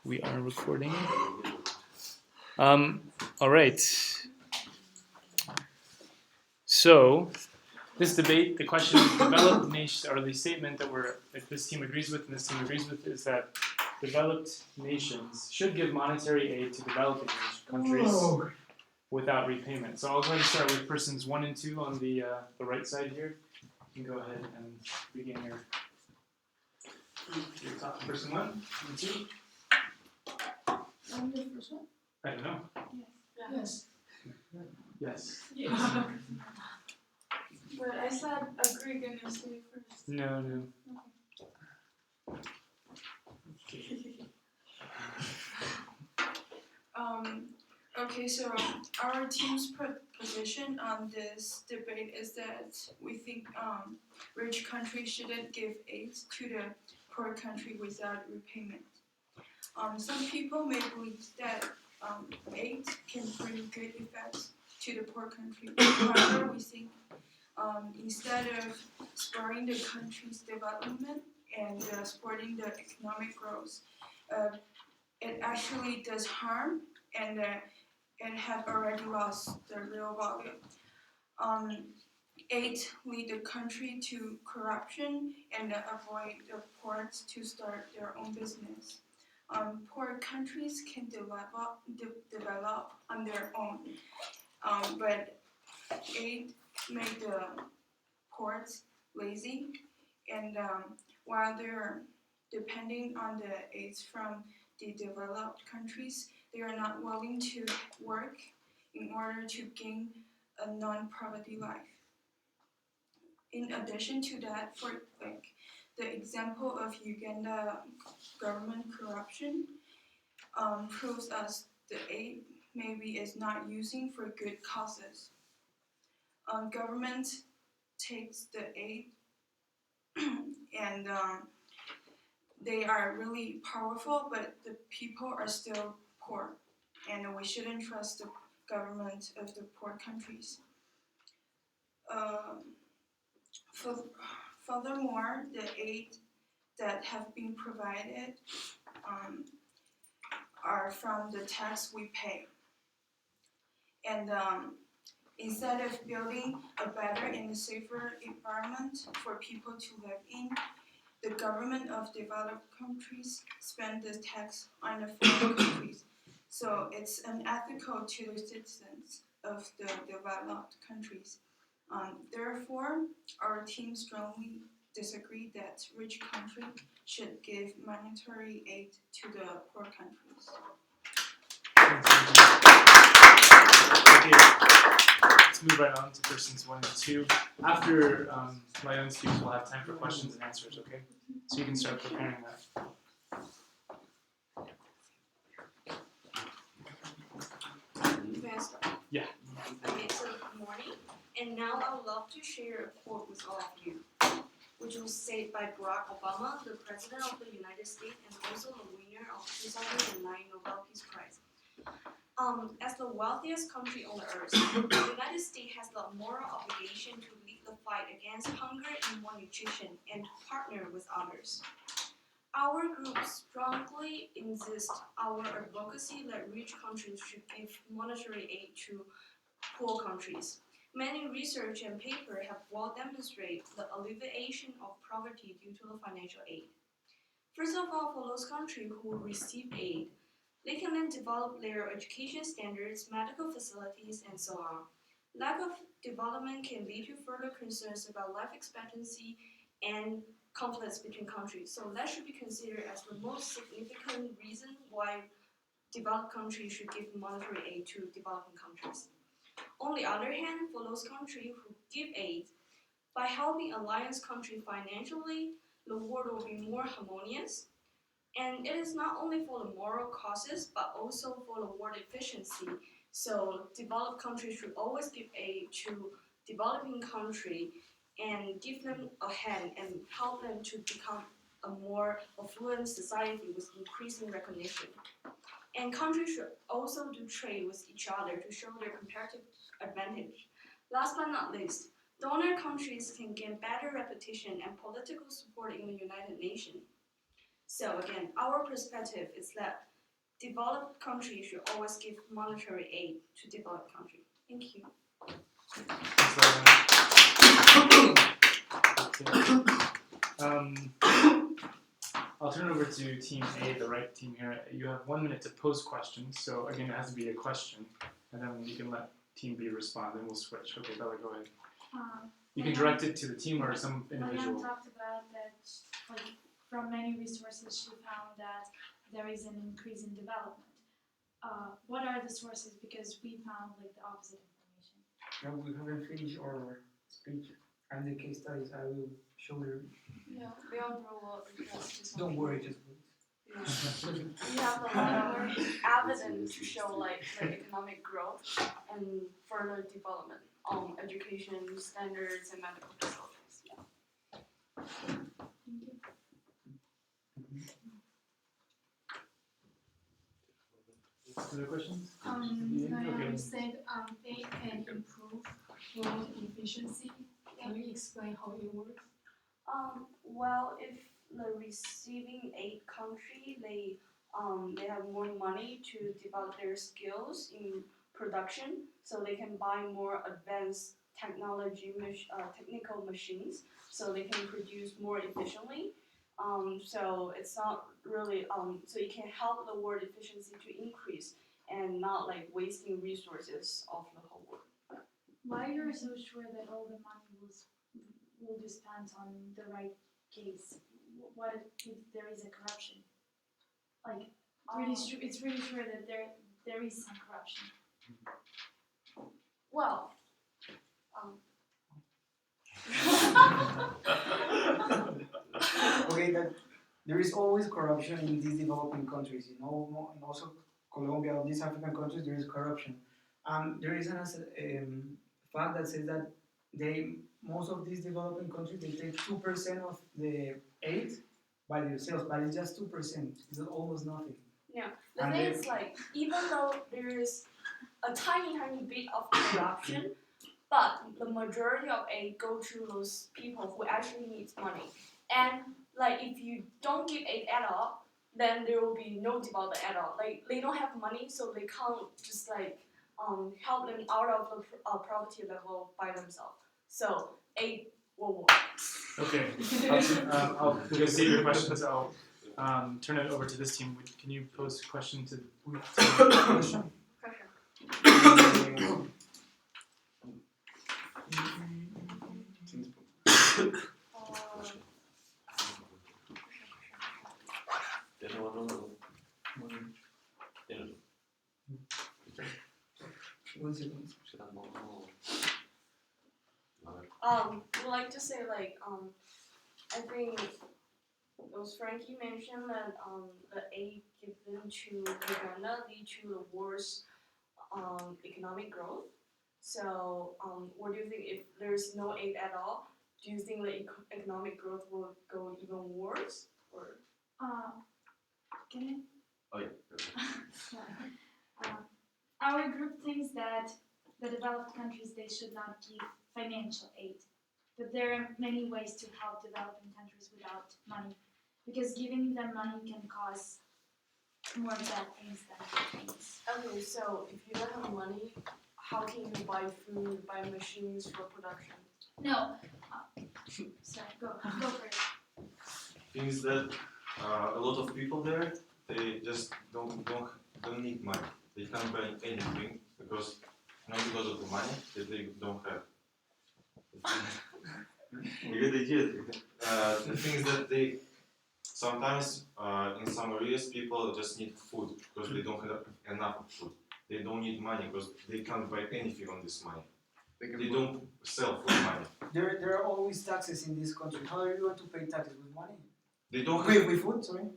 We are recording. All right. So, this debate, the question of developed nations, or the statement that this team agrees with and this team agrees with, is that developed nations should give monetary aid to developing countries without repayment. So I'll go ahead and start with persons 1 and 2 on the right side here. You can go ahead and begin your top. Person 1 and 2. I'm the first one? I don't know. Yes. Yes. But I said agree gonna say first. No. Okay, so our team's position on this debate is that we think rich countries shouldn't give aid to the poor country without repayment. Some people may believe that aid can bring good effects to the poor country. However, we think instead of spurring the country's development and supporting the economic growth, it actually does harm and it have already lost the real value. Aid lead the country to corruption and avoid the poor to start their own business. Poor countries can develop on their own, but aid make the poor lazy, and while they're depending on the aids from the developed countries, they are not willing to work in order to gain a non-poverty life. In addition to that, for the example of Uganda government corruption proves us the aid maybe is not using for good causes. Government takes the aid and they are really powerful, but the people are still poor, and we shouldn't trust the government of the poor countries. Furthermore, the aid that have been provided are from the tax we pay. And instead of building a better and a safer environment for people to live in, the government of developed countries spend the tax on the foreign countries. So it's unethical to the citizens of the developed countries. Therefore, our team strongly disagree that rich countries should give monetary aid to the poor countries. Okay, let's move right on to persons 1 and 2. After my own speech, we'll have time for questions and answers, okay? So you can start preparing that. Yeah. Okay, so good morning. And now I would love to share a quote with all of you, which was said by Barack Obama, the President of the United States and also the winner of 2009 Nobel Peace Prize. As the wealthiest country on the earth, the United States has the moral obligation to lead the fight against hunger and malnutrition and partner with others. Our group strongly insists our advocacy that rich countries should give monetary aid to poor countries. Many research and papers have well demonstrated the alleviation of poverty due to the financial aid. First of all, for those countries who receive aid, they can then develop their education standards, medical facilities, and so on. Lack of development can lead to further concerns about life expectancy and conflicts between countries. So that should be considered as the most significant reason why developed countries should give monetary aid to developing countries. On the other hand, for those countries who give aid, by helping alliance countries financially, the world will be more harmonious. And it is not only for the moral causes, but also for the world efficiency. So developed countries should always give aid to developing countries and give them a hand and help them to become a more affluent society with increasing recognition. And countries should also do trade with each other to show their comparative advantage. Last but not least, donor countries can gain better reputation and political support in the United Nations. So again, our perspective is that developed countries should always give monetary aid to developed countries. Thank you. I'll turn it over to Team A, the right team here. You have 1 minute to pose questions. So again, it has to be a question, and then you can let Team B respond, and we'll switch. Okay, Bella, go ahead. You can direct it to the team or some individual. Marianne talked about that, like, from many resources, she found that there is an increase in development. What are the sources? Because we found like the opposite information. No, we haven't finished our speech and the case studies. I will show you. Yeah, we all grow up because Don't worry, just wait. We have a lot of evidence to show like economic growth and further development on education standards and medical facilities. Yeah. Other questions? Marianne said they can improve road efficiency. Can you explain how it works? Well, if the receiving aid country they have more money to develop their skills in production, so they can buy more advanced technical machines, so they can produce more efficiently. So it's not really so it can help the world efficiency to increase and not like wasting resources of the whole world. Why you're so sure that all the money will be spent on the right case? What if there is a corruption? Like it's really sure that there is some corruption. Well, Okay, that there is always corruption in these developing countries. You know, and also Colombia, all these African countries, there is corruption. There is a fact that says that most of these developing countries, they take 2% of the aid by themselves, but it's just 2%. It's almost nothing. Yeah, the And thing then- is like even though there is a tiny bit of corruption, but the majority of aid go to those people who actually needs money. And like if you don't give aid at all, then there will be no development at all. Like they don't have money, so they can't just like help them out of the poverty level by themselves. So aid will work. Okay. I'll go save your questions. I'll turn it over to this team. Can you pose a question to Pressure. One second. Would like to say like I think it was Frankie mentioned that the aid given to Uganda lead to the worst economic growth. So what do you think if there's no aid at all? Do you think the economic growth will go even worse? Or Can I? Oh yeah. Sorry. Our group thinks that the developed countries, they should not give financial aid, but there are many ways to help developing countries without money, because giving them money can cause more bad things than good things. okay, so if you don't have money, how can you buy food, buy machines for production? No, sorry, go for it. Things that a lot of people there, they just don't need money. They can't buy anything because not because of the money that they don't have. You get the idea. The thing is that they sometimes in some areas people just need food because they don't have enough food. They don't need money because they can't buy anything on this money. They don't sell for money. There are always taxes in this country. How are you going to pay taxes with money? They don't Wait, have, with food? Sorry.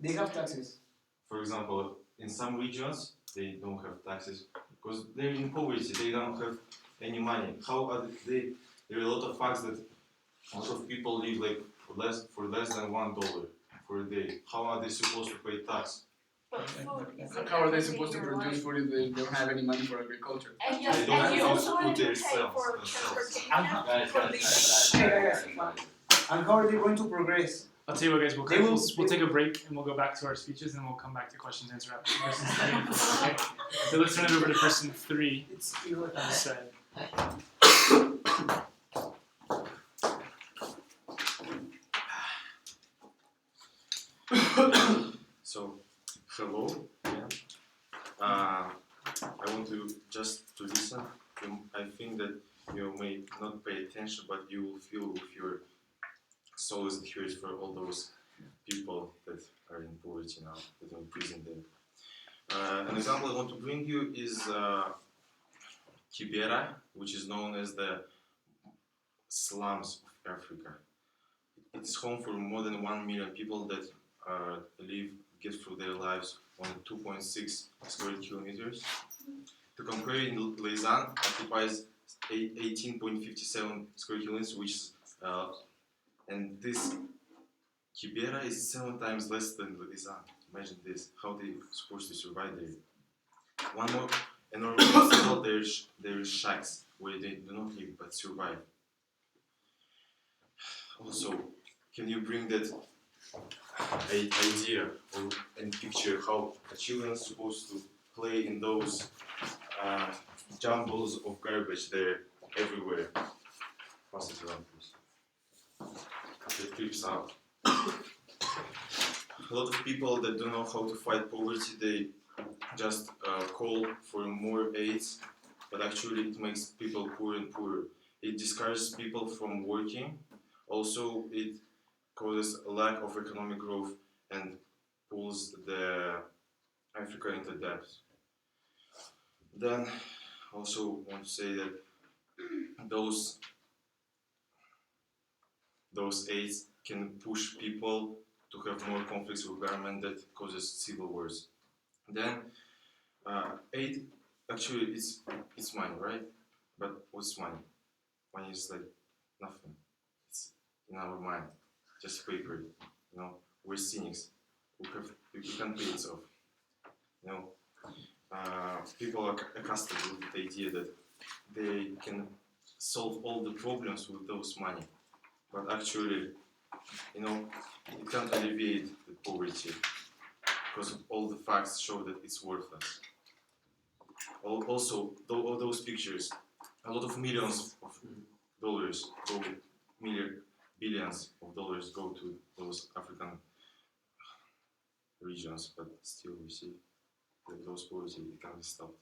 They have taxes. for example, in some regions they don't have taxes because they're in poverty. They don't have any money. How are they? There are a lot of facts that a lot of people live like for less than $1 for a day. How are they supposed to pay tax? But food is How are they supposed to produce food if they don't have any money for agriculture? And They yes, don't and you have also food need to pay themselves. for transportation, for the And how are they going to progress? I'll tell you what, guys. They will- We'll take a break and we'll go back to our speeches and we'll come back to questions and answer after person 3 and 4. Okay. So let's turn it over to person 3 It's on this side. So, hello. Yeah. I want to just to listen. I think that you may not pay attention, but you will feel with your soul is hurt for all those people that are in poverty now, that are in prison there. An example I want to bring you is Kibera, which is known as the slums of Africa. It is home for more than 1 million people that get through their lives on 2.6 square kilometers. To compare, in Lausanne occupies 18.57 square kilometers, which is, and this Kibera is 7 times less than Lausanne. Imagine this, how they supposed to survive there. One more enormous obstacle, there is shacks where they do not live but survive. Also, can you bring that idea and picture how children are supposed to play in those jumbles of garbage there everywhere? Pass it around, please. It creeps out. A lot of people that don't know how to fight poverty, they just call for more aids, but actually it makes people poorer and poorer. It discourages people from working. Also, it causes a lack of economic growth and pulls the Africa into debt. Then, also want to say that those aids can push people to have more conflicts with government that causes civil wars. Then, aid actually it's money, right? But what's money? Money is like nothing. It's in our mind, just paper. You know, we're cynics. We can't pay it off. You know, people are accustomed with the idea that they can solve all the problems with those money, but actually, you know, it can't alleviate the poverty because all the facts show that it's worthless. Also, all those pictures, a lot of millions of dollars go, billions of dollars go to those African regions, but still we see that those poverty can't be stopped.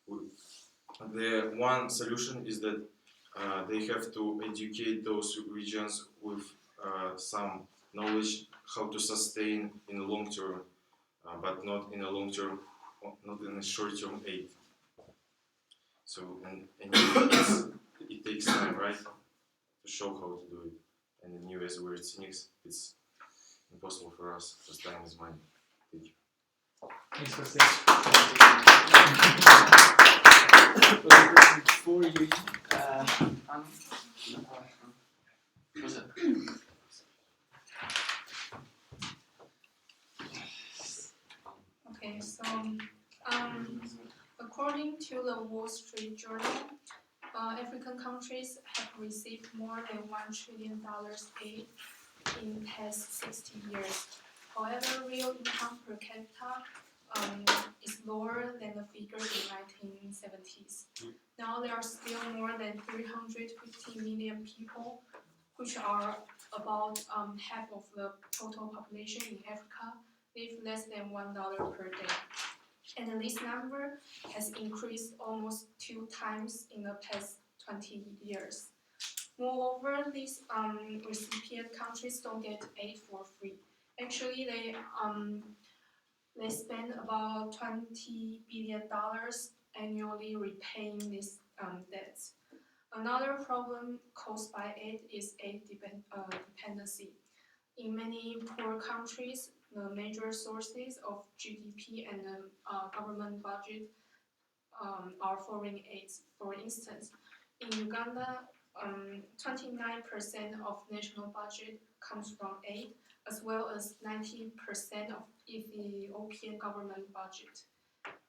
The one solution is that they have to educate those regions with some knowledge how to sustain in the long term, but not in a long term, not in a short term aid. So, and it takes time, right, to show how to do it. And in US, we're cynics, it's impossible for us because time is money. Thank you. Thanks for saying. Okay, person 4, you. What's up? Okay, so according to the Wall Street Journal, African countries have received more than $1 trillion aid in the past 60 years. However, real income per capita is lower than the figure in 1970s. Now there are still more than 350 million people, which are about half of the total population in Africa, live less than $1 per day. And this number has increased almost 2 times in the past 20 years. Moreover, these recipient countries don't get aid for free. Actually, they spend about $20 billion annually repaying these debts. Another problem caused by aid is aid dependency. In many poor countries, the major sources of GDP and the government budget are foreign aids. For instance, in Uganda, 29% of national budget comes from aid, as well as 90% of Ethiopian government budget.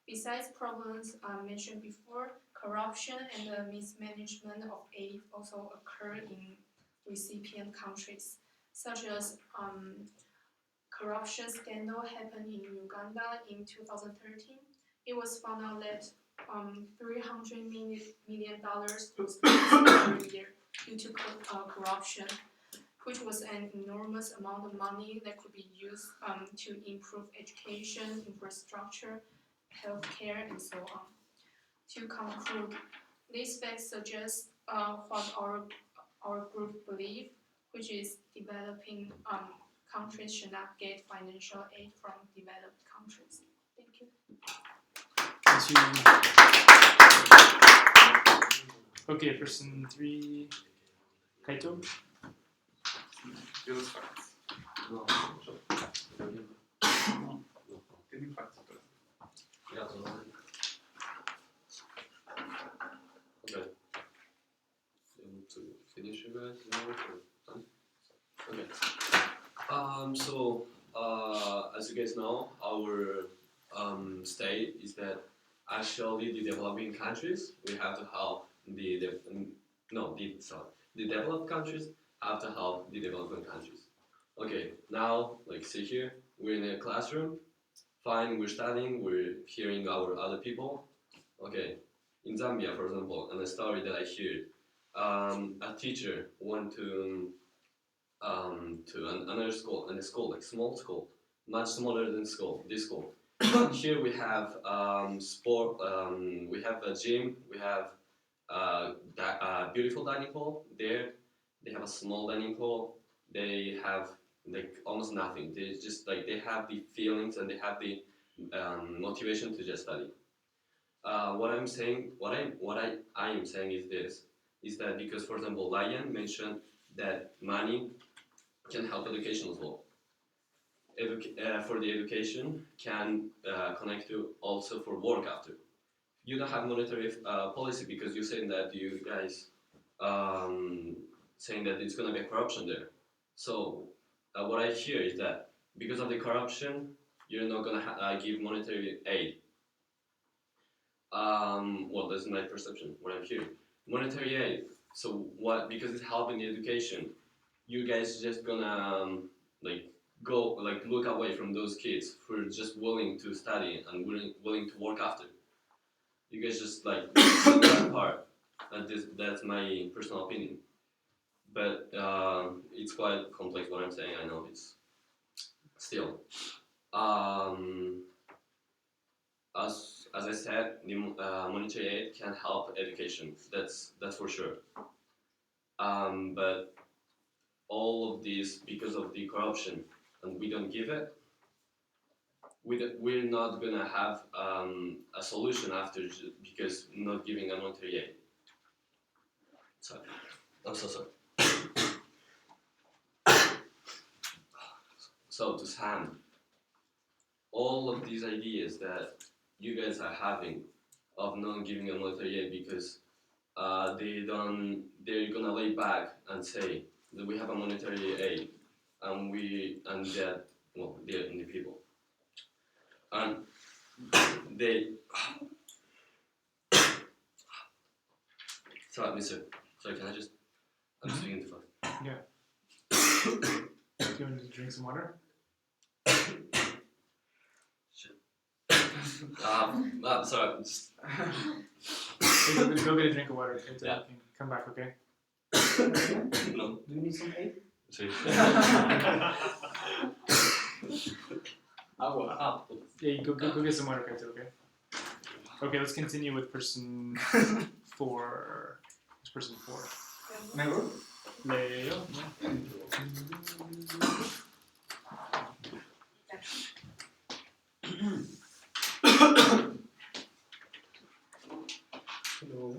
Besides problems mentioned before, corruption and the mismanagement of aid also occur in recipient countries. such as corruption scandal happened in Uganda in 2013. It was found out that $300 million was lost every year due to corruption, which was an enormous amount of money that could be used to improve education, infrastructure, healthcare, and so on. To conclude, these facts suggest what our group believe, which is developing countries should not get financial aid from developed countries. Thank you. Okay, person 3, Kaito. Los facts. Tienen facts. Okay. To finish, you guys? Done? Okay. As you guys know, our state is that actually the developing countries we have to help the developed countries have to help the developing countries. Okay, now like see here, we're in a classroom. Fine, we're studying, we're hearing our other people. Okay, in Zambia, for example, and a story that I heard, a teacher went to another school, and a school, like small school, much smaller than this school. Here we have sport, we have a gym, we have a beautiful dining hall. There, they have a small dining hall. They have like almost nothing. They just like they have the feelings and they have the motivation to just study. What I'm saying, what I am saying is this: is that because, for example, Lion mentioned that money can help education as well. For the education can connect to also for work after. You don't have monetary policy because you're saying that you guys saying that it's gonna be corruption there. So what I hear is that because of the corruption, you're not gonna give monetary aid. Well, that's my perception. What I'm hearing, monetary aid. So what? Because it's helping the education, you guys just gonna like go like look away from those kids who are just willing to study and willing to work after. You guys just like that part. And that's my personal opinion. But it's quite complex what I'm saying. I know it's still. As I said, the monetary aid can help education. That's for sure. But all of this because of the corruption, and we don't give it. We're not gonna have a solution after because not giving a monetary aid. Sorry, I'm so sorry. So to Sam, all of these ideas that you guys are having of not giving a monetary aid because they're gonna lay back and say that we have a monetary aid and that they're the people and they. Sorry, mister. Sorry, can I just? I'm just speaking too fast. Yeah. Do you want to drink some water? Sorry, I'm just. Go get a drink of water. Okay, so Yeah. you can come back, okay? No. Do you need some aid? See. Yeah, you go get some water, Kaito, okay? Okay, let's continue with person 4. Who's person 4? Mego? Leo. Hello.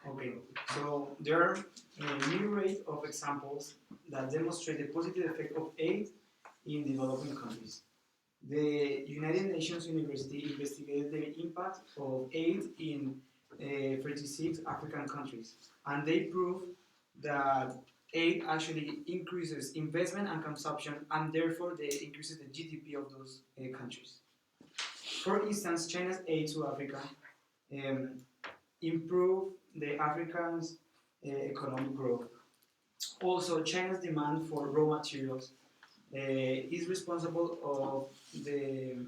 Okay, so there are a myriad of examples that demonstrate the positive effect of aid in developing countries. The United Nations University investigated the impact of aid in 36 African countries, and they proved that aid actually increases investment and consumption, and therefore they increases the GDP of those countries. For instance, China's aid to Africa improve the Africans' economic growth. Also, China's demand for raw materials is responsible of the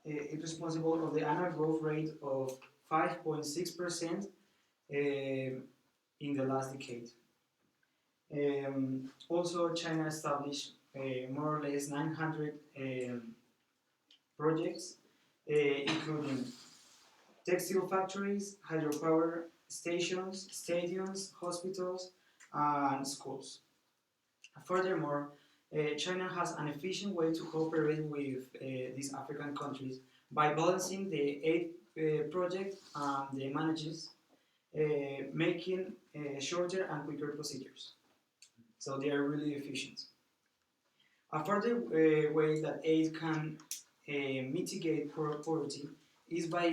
annual growth rate of 5.6% in the last decade. Also, China established more or less 900 projects, including textile factories, hydropower stations, stadiums, hospitals, and schools. Furthermore, China has an efficient way to cooperate with these African countries by balancing the aid project and the manages, making shorter and quicker procedures. So they are really efficient. A further way that aid can mitigate poverty is by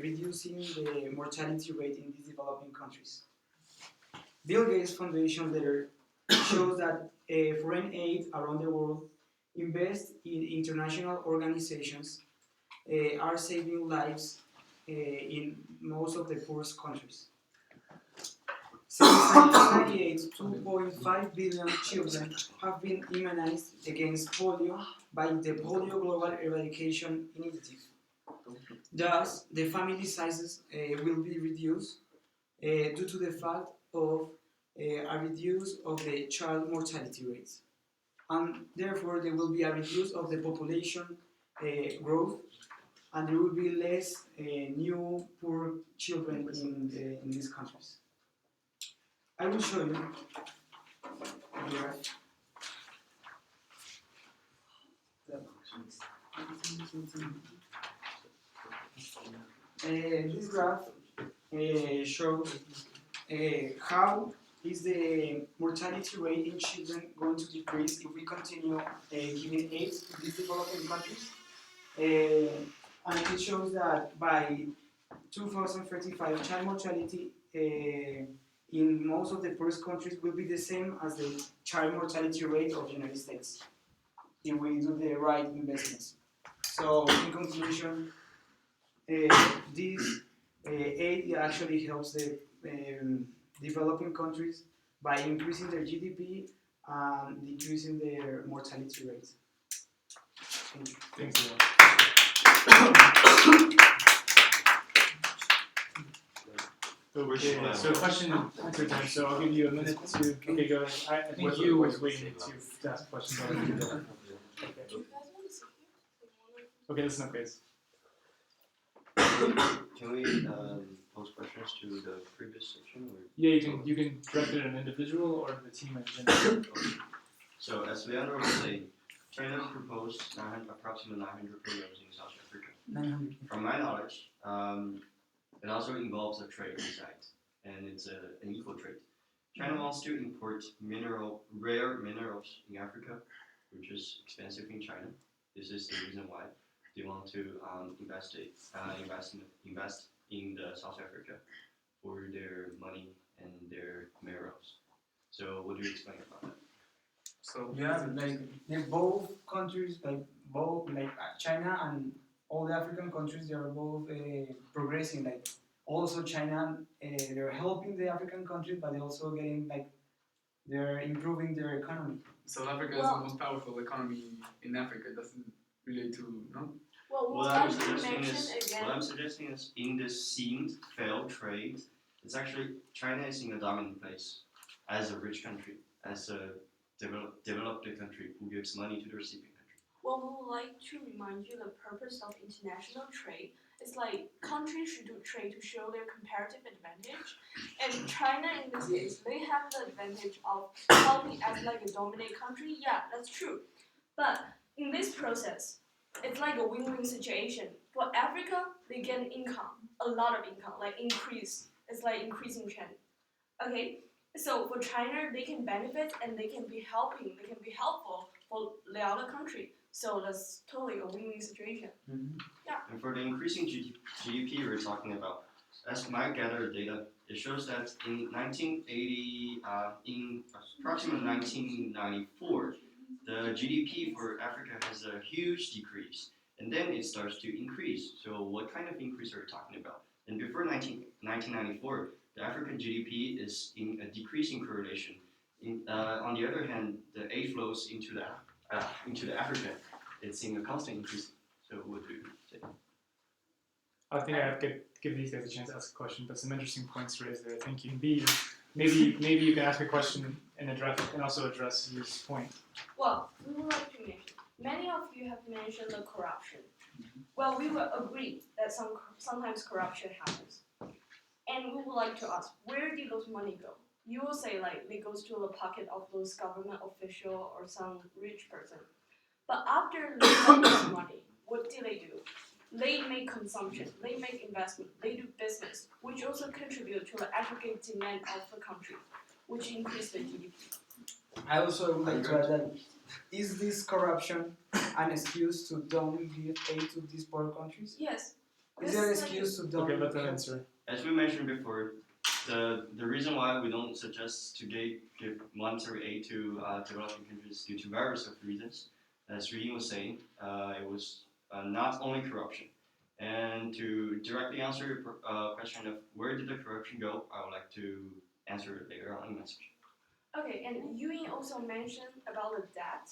reducing the mortality rate in these developing countries. Bill Gates Foundation letter shows that foreign aid around the world invest in international organizations are saving lives in most of the poorest countries. Since 1998, 2.5 billion children have been immunized against polio by the Polio Global Eradication Initiative. Thus, the family sizes will be reduced due to the fact of a reduce of the child mortality rates. And therefore, there will be a reduce of the population growth, and there will be less new poor children in these countries. I will show you here. This graph shows how is the mortality rate in children going to decrease if we continue giving aid to these developing countries. And it shows that by 2035, child mortality in most of the poorest countries will be the same as the child mortality rate of the United States if we do the right investments. So, in conclusion, this aid actually helps the developing countries by increasing their GDP and decreasing their mortality rates. Thank you. Thanks, Okay, so question and answer time. So I'll give you a minute to. Okay, go ahead. I think you was waiting to ask questions already. Okay. Okay, listen up, guys. Can we pose questions to the previous section? Or? Yeah, you can direct it at an individual or the team in general. So as Leandro was saying, China proposed approximately 900 programs in South Africa. 900. From my knowledge, it also involves a trade inside, and it's an equal trade. China wants to import rare minerals in Africa, which is expensive in China. This is the reason why they want to invest in the South Africa for their money and their minerals. So what do you explain about that? So Yeah, like they're both countries, like China and all the African countries, they are both progressing. Like also China, they're helping the African countries, but they're also getting they're improving their economy. South Africa is the most powerful economy in Africa. It doesn't relate to Well, What like I'm you suggesting mentioned again, is in this seemed failed trade, it's actually China is in a dominant place as a rich country, as a developed country who gives money to the recipient country. well, we would like to remind you the purpose of international trade. It's like countries should do trade to show their comparative advantage. And China, in this case, they have the advantage of helping as like a dominant country. Yeah, that's true. But in this process, it's like a win-win situation. For Africa, they get income, a lot of income, like increase. It's like increasing trend. Okay, so for China, they can benefit and they can be helpful for the other country. So that's totally a win-win situation. Mm-hmm. Yeah. And for the increasing GDP we're talking about, as my gathered data, it shows that in 1980, in approximately 1994, the GDP for Africa has a huge decrease, and then it starts to increase. So what kind of increase are we talking about? And before 1994, the African GDP is in a decreasing correlation. On the other hand, the aid flows into the Africa, it's in a constant increase. So what do you say? I think I could give these guys a chance to ask a question, but some interesting points raised there. Thank you. B, maybe you can ask a question and also address Yu's point. Well, we would like to mention, many of you have mentioned the corruption. Well, we will agree that sometimes corruption happens. And we would like to ask, where did those money go? You will say like it goes to the pocket of those government official or some rich person. But after they got that money, what do? They make consumption, they make investment, they do business, which also contribute to the aggregate demand of the country, which increase the GDP. I also would like to add that, is this corruption an excuse to don't give aid to these poor countries? Yes. Is there an excuse to don't? Okay, let them answer. As we mentioned before, the reason why we don't suggest to give monetary aid to developing countries due to various of reasons. As Rin was saying, it was not only corruption. And to directly answer your question of where did the corruption go, I would like to answer it later on in the message. Okay, and Yuyin also mentioned about the debt.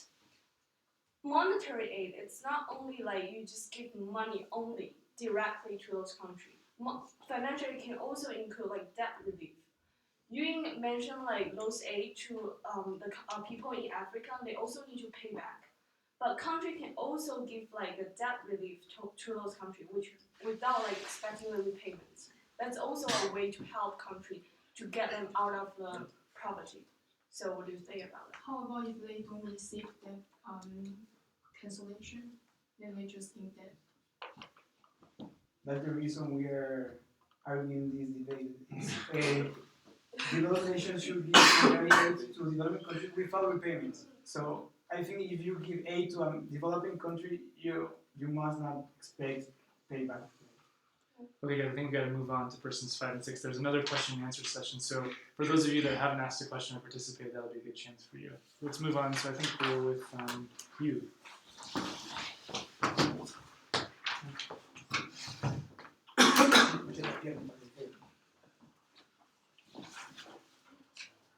Monetary aid, it's not only like you just give money only directly to those countries. Financial aid can also include like debt relief. Yuyin mentioned like those aid to the people in Africa, they also need to pay back. But country can also give like the debt relief to those countries, which without like expecting the repayments. That's also a way to help country to get them out of the poverty. So what do you think about that? How about if they don't receive the cancellation, then they just in debt? That's the reason we are arguing this debate. Developed nations should give aid to developing countries without repayments. So I think if you give aid to a developing country, you must not expect payback. Okay, I think we gotta move on to persons 5 and 6. There's another question and answer session, so for those of you that haven't asked a question or participated, that'll be a good chance for you. Let's move on. So I think we're with you.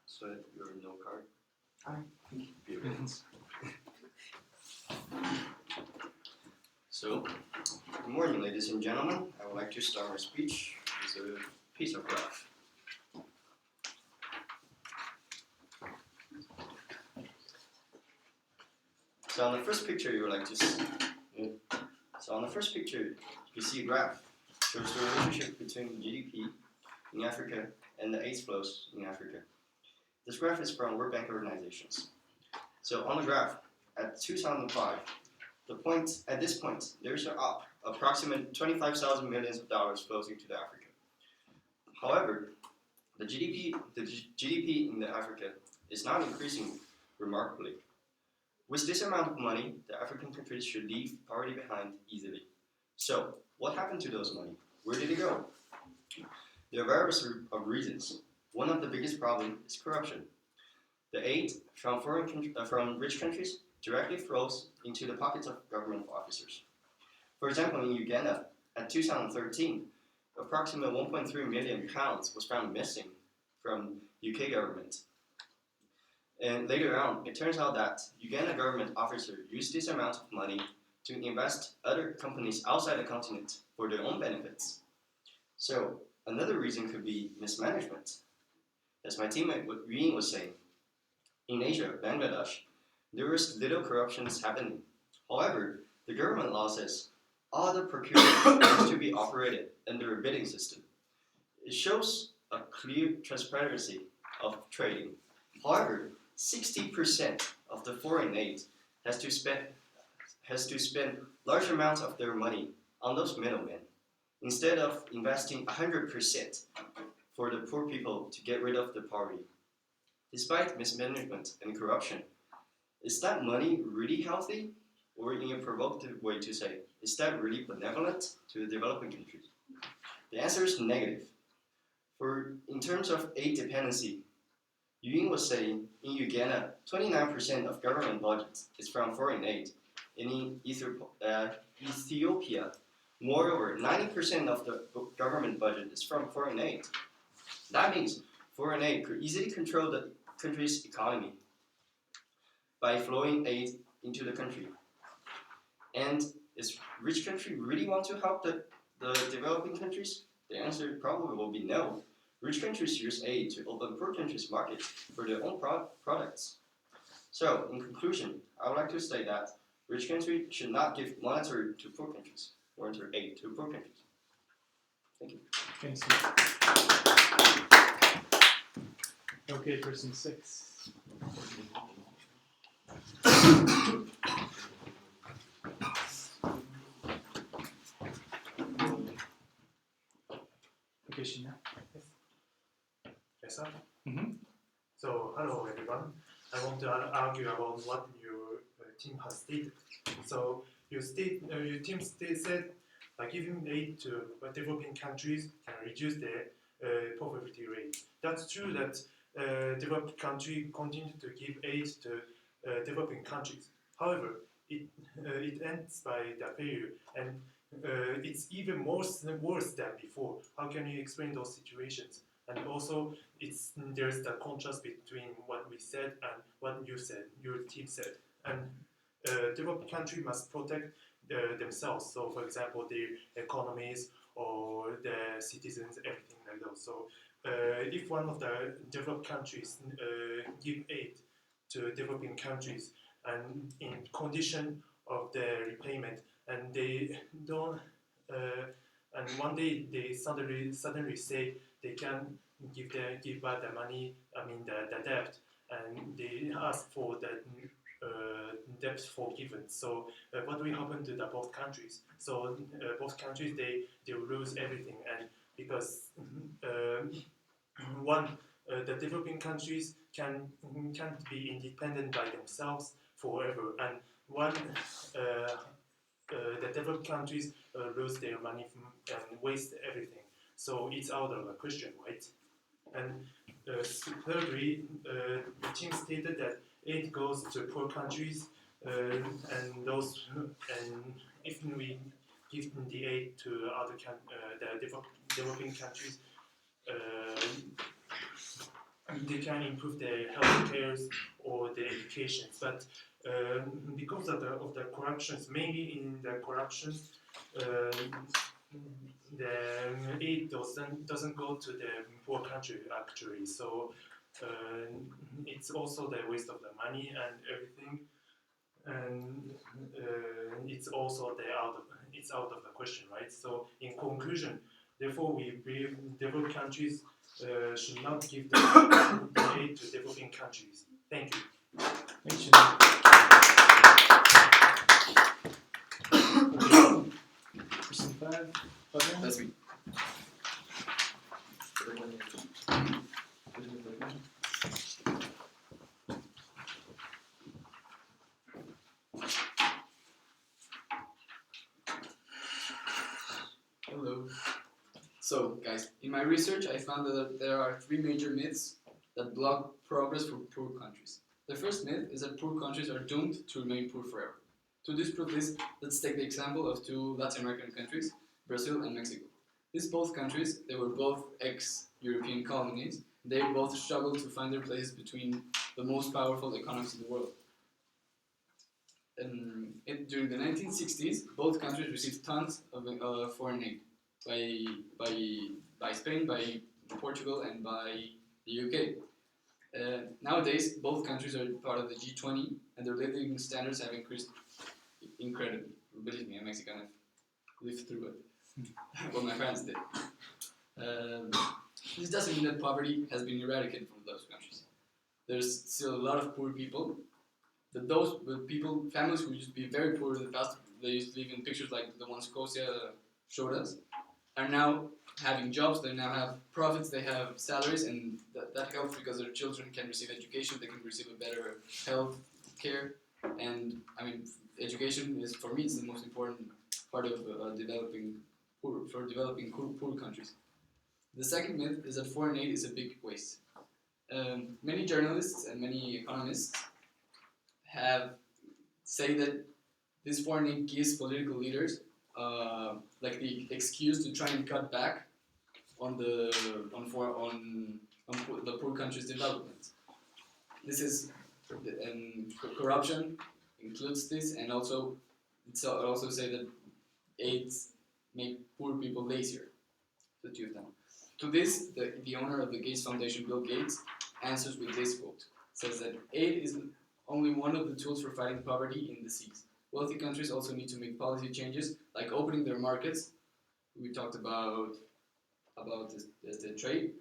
So your no card. Aye. So, good morning, ladies and gentlemen. I would like to start my speech with a piece of graph. So on the first picture, you would like to see. So on the first picture, you see a graph shows the relationship between GDP in Africa and the aid flows in Africa. This graph is from World Bank organizations. So on the graph, at 2005, at this point, there's approximate 25,000 millions of dollars flows into the Africa. However, the GDP in the Africa is not increasing remarkably. With this amount of money, the African countries should leave poverty behind easily. So, what happened to those money? Where did it go? There are various reasons. One of the biggest problems is corruption. The aid from rich countries directly flows into the pockets of government officers. For example, in Uganda, at 2013, approximately 1.3 million pounds was found missing from UK government. And later on, it turns out that Uganda government officers used this amount of money to invest other companies outside the continent for their own benefits. So another reason could be mismanagement. As my teammate Rin was saying, in Asia, Bangladesh, there is little corruption happening. However, the government law says all the procurement has to be operated under a bidding system. It shows a clear transparency of trading. However, 60% of the foreign aid has to spend large amounts of their money on those middlemen, instead of investing 100% for the poor people to get rid of the poverty. Despite mismanagement and corruption, is that money really healthy? Or in a provocative way to say, is that really benevolent to the developing countries? The answer is negative. In terms of aid dependency, Yuyin was saying in Uganda, 29% of government budget is from foreign aid. And in Ethiopia, moreover, 90% of the government budget is from foreign aid. That means foreign aid could easily control the country's economy by flowing aid into the country. And is rich country really want to help the developing countries? The answer probably will be no. Rich countries use aid to open poor countries' markets for their own products. So, in conclusion, I would like to state that rich countries should not give monetary to poor countries, monetary aid to poor countries. Thank you. Thanks. Okay, person 6. Okay, Shina. Yes, sir. Mhm. So, hello everyone. I want to argue about what your team has stated. So, your team said giving aid to developing countries can reduce their poverty rate. That's true that developed countries continue to give aid to developing countries. However, it ends by the failure, and it's even worse than before. How can you explain those situations? And also, there's the contrast between what we said and what you said, your team said. And developed countries must protect themselves. So, for example, their economies or their citizens, everything like that. So, if one of the developed countries give aid to developing countries and in condition of their repayment, and they don't, and one day they suddenly say they can give back the money, I mean the debt, and they ask for the debt forgiven. So what will happen to the both countries? So both countries they will lose everything, and because the developing countries can't be independent by themselves forever, and the developed countries lose their money and waste everything. So it's out of the question, right? And thirdly, the team stated that aid goes to poor countries, and if we give the aid to other the developing countries, they can improve their health care or their education. But because of the corruptions, mainly in the corruption, the aid doesn't go to the poor country actually. So it's also the waste of the money and everything, and it's also out of the question, right? So in conclusion, therefore we believe developed countries should not give the aid to developing countries. Thank you. Thanks, Shina. Person 5. Fabian? That's me. Hello. So, guys, in my research, I found that there are 3 major myths that block progress for poor countries. The first myth is that poor countries are doomed to remain poor forever. To disprove this, let's take the example of 2 Latin American countries, Brazil and Mexico. These both countries, they were both ex-European colonies. They both struggled to find their place between the most powerful economies in the world. During the 1960s, both countries received tons of foreign aid by Spain, by Portugal, and by the UK. Nowadays, both countries are part of the G20, and their living standards have increased incredibly. Believe me, I'm Mexican. I've lived through it. Well, my parents did. This doesn't mean that poverty has been eradicated from those countries. There's still a lot of poor people. But those families who used to be very poor in the past, they used to live in pictures like the ones Kosia showed us, are now having jobs, they now have profits, they have salaries, and that helps because their children can receive education, they can receive a better health care, and I mean, education is, for me, it's the most important part of developing poor countries. The second myth is that foreign aid is a big waste. Many journalists and many economists say that this foreign aid gives political leaders like the excuse to try and cut back on the poor countries' development. This is corruption includes this, and also it also say that aids make poor people lazier. The two of them. To this, the owner of the Gates Foundation, Bill Gates, answers with this quote. Says that aid is only one of the tools for fighting poverty in the seas. Wealthy countries also need to make policy changes, like opening their markets. We talked about the trade,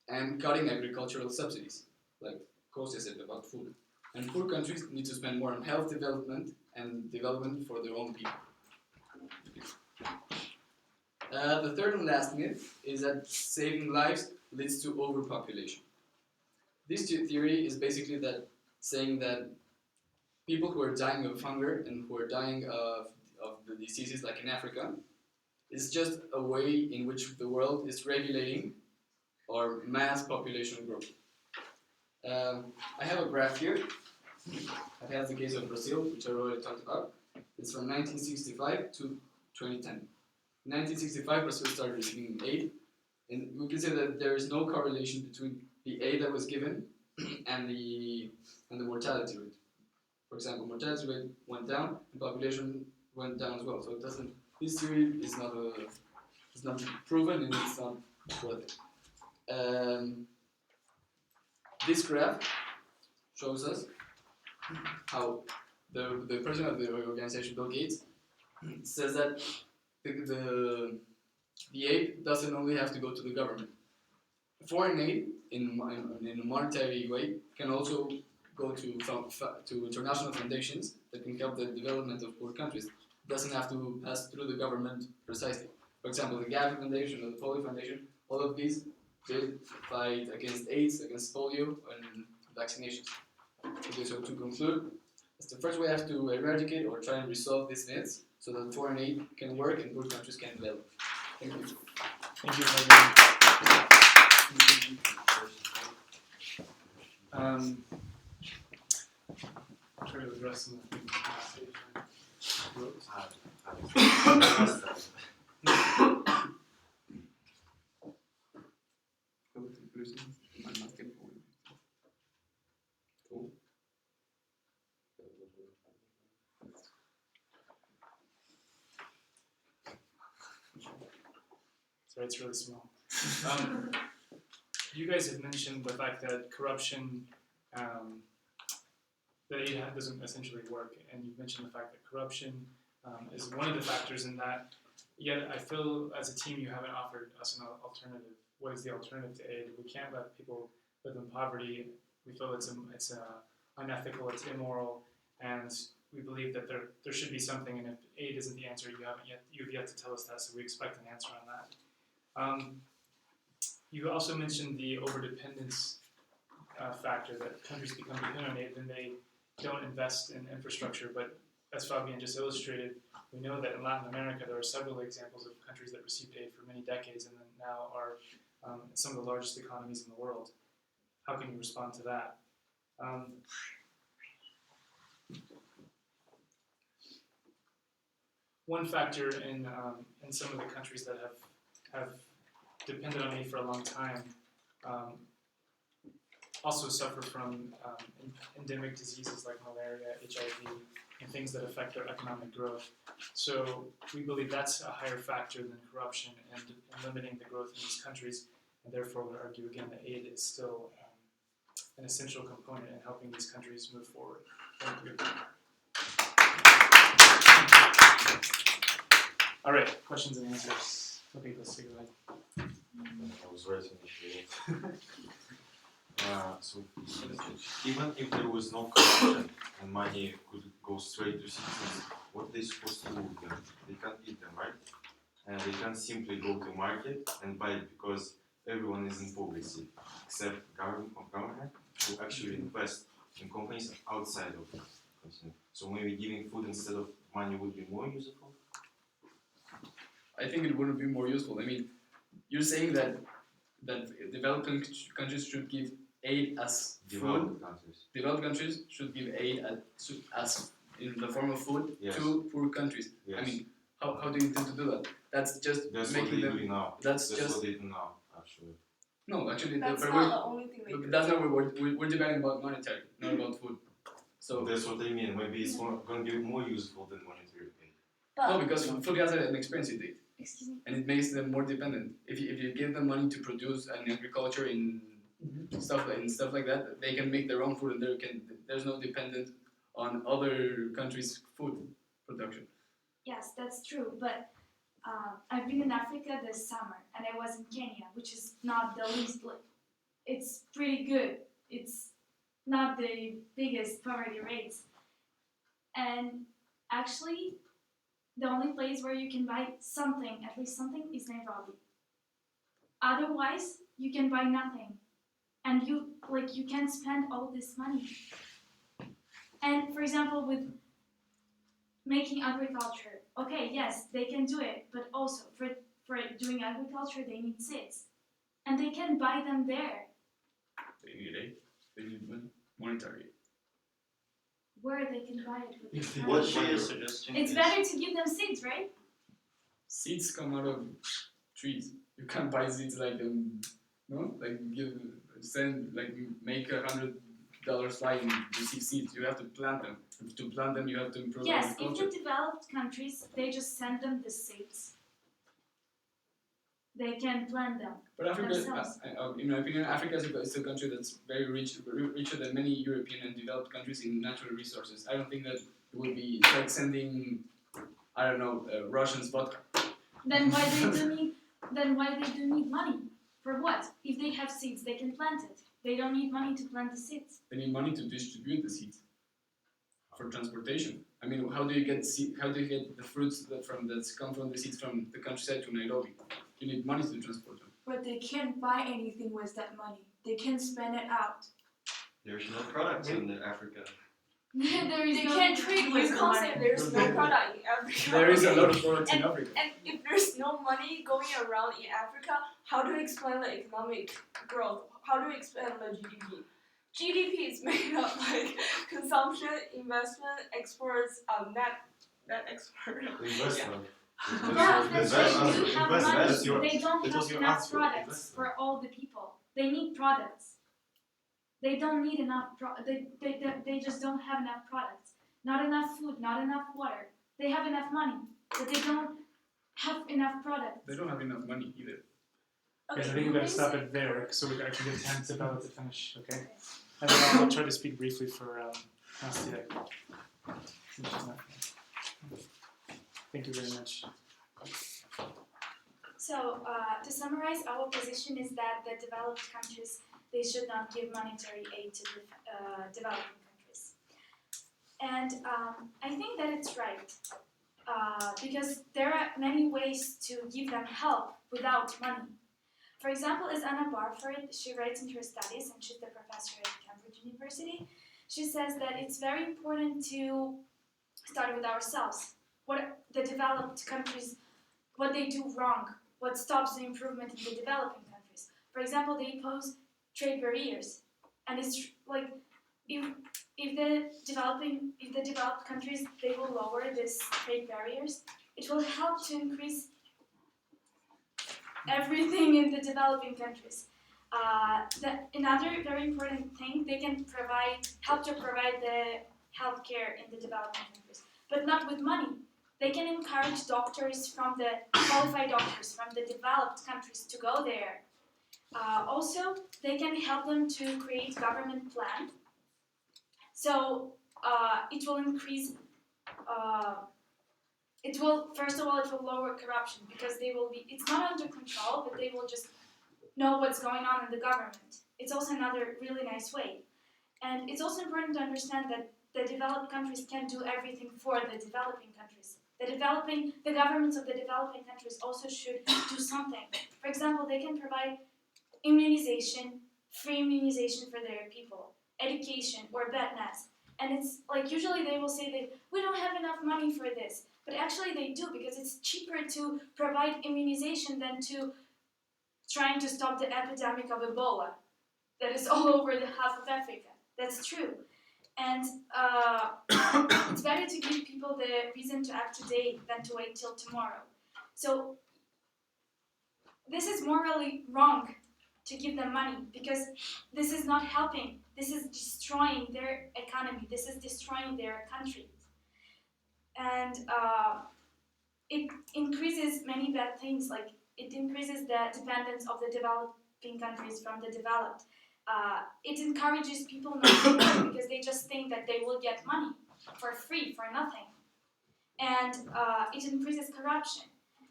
and cutting agricultural subsidies, like Kostya said about food. And poor countries need to spend more on health development and development for their own people. The third and last myth is that saving lives leads to overpopulation. This theory is basically that saying that people who are dying of hunger and who are dying of the diseases like in Africa is just a way in which the world is regulating or mass population growth. I have a graph here. It has the case of Brazil, which I already talked about. It's from 1965 to 2010. In 1965, Brazil started receiving aid, and we can say that there is no correlation between the aid that was given and the mortality rate. For example, mortality rate went down, and population went down as well. So it doesn't. This theory is not proven, and it's not worth it. This graph shows us how the president of the organization, Bill Gates, says that the aid doesn't only have to go to the government. Foreign aid, in a monetary way, can also go to international foundations that can help the development of poor countries. It doesn't have to pass through the government precisely. For example, the Gavi Foundation or the Polio Foundation, all of these did fight against AIDS, against polio, and vaccinations. Okay, so to conclude, it's the first way we have to eradicate or try and resolve these myths so that foreign aid can work and poor countries can develop. Thank you. Thank you, President. I'll try to address some of the things you wrote. Sorry, it's really small. You guys have mentioned the fact that corruption, that aid doesn't essentially work, and you've mentioned the fact that corruption is one of the factors in that. Yet I feel as a team you haven't offered us an alternative. What is the alternative to aid? We can't let people live in poverty. We feel it's unethical, it's immoral, and we believe that there should be something. And if aid isn't the answer, you've yet to tell us that. So we expect an answer on that. You also mentioned the overdependence factor, that countries become dependent on aid and they don't invest in infrastructure. But as Fabian just illustrated, we know that in Latin America there are several examples of countries that received aid for many decades and then now are some of the largest economies in the world. How can you respond to that? One factor in some of the countries that have depended on aid for a long time also suffer from endemic diseases like malaria, HIV, and things that affect their economic growth. So we believe that's a higher factor than corruption and limiting the growth in these countries, and therefore we argue again that aid is still an essential component in helping these countries move forward. Thank you. All right, questions and answers. Okay, let's take it away. I was writing it. So even if there was no corruption and money could go straight to citizens, what are they supposed to do with them? They can't eat them, right? And they can't simply go to market and buy it because everyone is in poverty, except government who actually invest in companies outside of the continent. So maybe giving food instead of money would be more useful? I think it wouldn't be more useful. I mean, you're saying that developing countries should give aid as food. Developed countries should give aid as in the form of food to poor countries. Yes. I mean, how do you intend to do that? That's just That's what making they them. do now. That's That's just what they do now, actually. no. Actually, That's but not the only thing they do. that's not what we're debating about monetary, not about food. So That's what I mean. Maybe it's going to be more useful than monetary aid. no, because food has an expensive date. Excuse me. And it makes them more dependent. If you give them money to produce an agriculture in stuff like that, they can make their own food and there's no dependent on other countries' food production. Yes, that's true. But I've been in Africa this summer, and I was in Kenya, which is not the least. It's pretty good. It's not the biggest poverty rates, and actually, the only place where you can buy something, at least something, is Nairobi. Otherwise, you can buy nothing, and you can't spend all this money. And for example, with making agriculture, okay, yes, they can do it, but also for doing agriculture, they need seeds, and they can buy them there. They need aid. They need monetary aid. Where they can buy it. With the What money. she is suggesting It's is better to give them seeds, right? Seeds come out of trees. You can't buy seeds like no, like make $100 fly and receive seeds. You have to plant them. To plant them, you have to improve Yes, if agriculture. the developed countries, they just send them the seeds. They can plant them. But Africa, themselves. in my opinion, Africa is a country that's very rich, richer than many European and developed countries in natural resources. I don't think that it would be like sending, I don't know, Russians vodka. Then why they do need money? For what? If they have seeds, they can plant it. They don't need money to plant the seeds. They need money to distribute the seeds for transportation. I mean, how do you get the fruits that come from the seeds from the countryside to Nairobi? You need money to transport them. But they can't buy anything with that money. They can spend it out. there's no products in Africa. There is They no can't trade with the money. concept. There's no product in Africa. There is a okay? lot of products in And- Africa. And if there's no money going around in Africa, how do you explain the economic growth? How do you explain the GDP? GDP is made up like consumption, investment, exports, net export. Investment. But That's they your do answer. have Investment. money. That's your- They don't that was have your enough answer. products Investment. for all the people. They need products. They don't need enough. They just don't have enough products. Not enough food. Not enough water. They have enough money, but they don't have enough products. They don't have enough money either. Guys, I think we better stop it there so we can actually give time to Bella to finish, okay? And then I'll try to speak briefly for Nastia. Since she's not here. Thank you very much. So, to summarize, our position is that the developed countries, they should not give monetary aid to developing countries. And I think that it's right, because there are many ways to give them help without money. For example, as Anna Barford, she writes in her studies, and she's the professor at Cambridge University, she says that it's very important to start with ourselves. What the developed countries, what they do wrong, what stops the improvement in the developing countries. For example, they pose trade barriers, and it's like if the developed countries, they will lower these trade barriers, it will help to increase everything in the developing countries. Another very important thing, they can help to provide the healthcare in the developing countries, but not with money. They can encourage qualified doctors from the developed countries to go there. Also, they can help them to create government plan. So it will increase. First of all, it will lower corruption because it's not under control, but they will just know what's going on in the government. It's also another really nice way. And it's also important to understand that the developed countries can't do everything for the developing countries. The governments of the developing countries also should do something. For example, they can provide free immunization for their people, education, or bed nets. And it's like usually they will say that we don't have enough money for this. But actually they do, because it's cheaper to provide immunization than to trying to stop the epidemic of Ebola that is all over the half of Africa. That's true. And it's better to give people the reason to act today than to wait till tomorrow. So this is morally wrong to give them money, because this is not helping. This is destroying their economy. This is destroying their country. And it increases many bad things, like it increases the dependence of the developing countries from the developed. It encourages people not to work because they just think that they will get money for free, for nothing. And it increases corruption.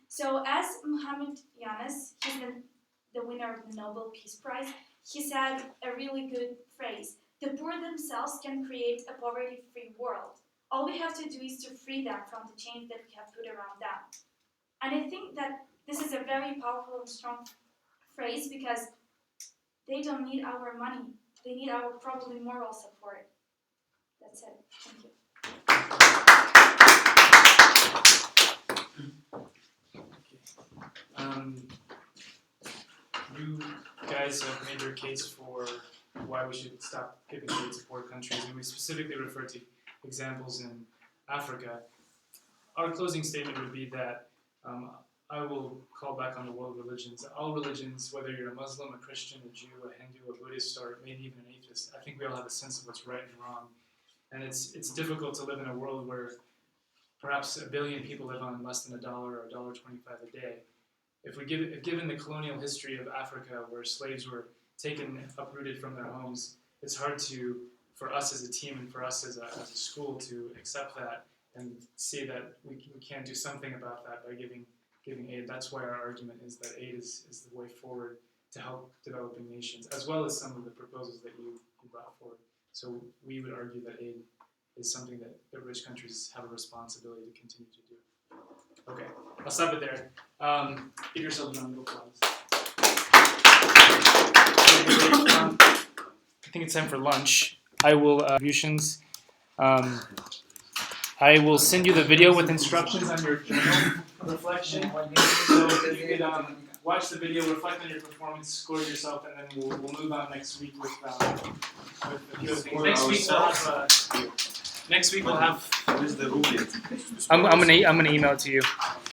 So as Muhammad Yunus, he's the winner of the Nobel Peace Prize, he said a really good phrase: the poor themselves can create a poverty-free world. All we have to do is to free them from the chains that we have put around them. And I think that this is a very powerful and strong phrase, because they don't need our money. They need our probably moral support. That's it. Thank you. You guys have made your case for why we should stop giving aid to poor countries, and we specifically refer to examples in Africa. Our closing statement would be that I will call back on the world religions. All religions, whether you're a Muslim, a Christian, a Jew, a Hindu, a Buddhist, or maybe even an atheist, I think we all have a sense of what's right and wrong. And it's difficult to live in a world where perhaps 1 billion people live on less than $1 or $1.25 a day. If given the colonial history of Africa, where slaves were taken, uprooted from their homes, it's hard for us as a team and for us as a school to accept that and see that we can do something about that by giving aid. That's why our argument is that aid is the way forward to help developing nations, as well as some of the proposals that you brought forward. So we would argue that aid is something that rich countries have a responsibility to continue to do. Okay, I'll stop it there. Give yourself a round of applause. I think it's time for lunch. I will contributions. I will send you the video with instructions on your journal reflection. So you can watch the video, reflect on your performance, score yourself, and then we'll move on next week with a few other things. Next week we'll have. Where's the booklet? I'm gonna email it to you.